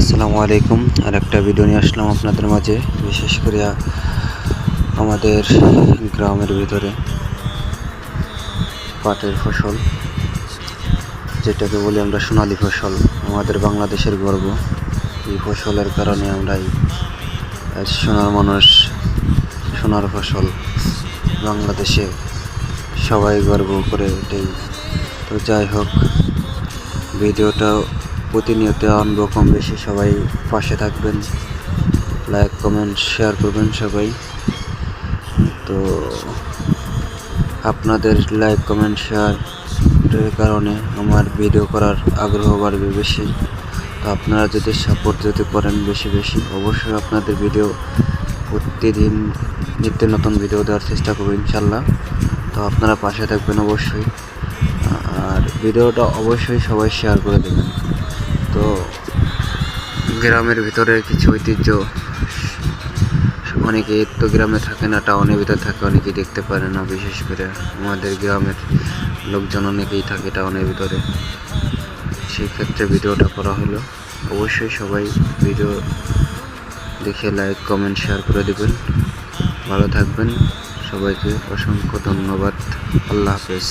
আসসালামু আলাইকুম। আর একটা ভিডিও নিয়ে আসলাম আপনাদের মাঝে, বিশেষ করে আমাদের গ্রামের ভিতরে পাটের ফসল, যেটাকে বলি আমরা সোনালী ফসল, আমাদের বাংলাদেশের গর্ব। এই ফসলের কারণে আমরাই সোনার মানুষ, সোনার ফসল বাংলাদেশে সবাই গর্ব করে এটাই। তো যাই হোক, ভিডিওটা প্রতিনিয়ত আনবো কম বেশি, সবাই পাশে থাকবেন, লাইক কমেন্ট শেয়ার করবেন সবাই। তো আপনাদের লাইক কমেন্ট শেয়ারের কারণে আমার ভিডিও করার আগ্রহ বাড়বে বেশি। তো আপনারা যদি সাপোর্ট করেন বেশি বেশি, অবশ্যই আপনাদের ভিডিও প্রতিদিন নিত্য নতুন ভিডিও দেওয়ার চেষ্টা করবো ইনশাল্লাহ। তো আপনারা পাশে থাকবেন অবশ্যই, আর ভিডিওটা অবশ্যই সবাই শেয়ার করে দেবেন। তো গ্রামের ভিতরে কিছু ঐতিহ্য, অনেকে তো গ্রামে থাকে না, টাউনের ভিতরে থাকে, অনেকেই দেখতে পারে না। বিশেষ করে আমাদের গ্রামের লোকজন অনেকেই থাকে টাউনের ভিতরে, সেই ক্ষেত্রে ভিডিওটা করা হলো। অবশ্যই সবাই ভিডিও দেখে লাইক কমেন্ট শেয়ার করে দেবেন। ভালো থাকবেন, সবাইকে অসংখ্য ধন্যবাদ। আল্লাহ হাফেজ।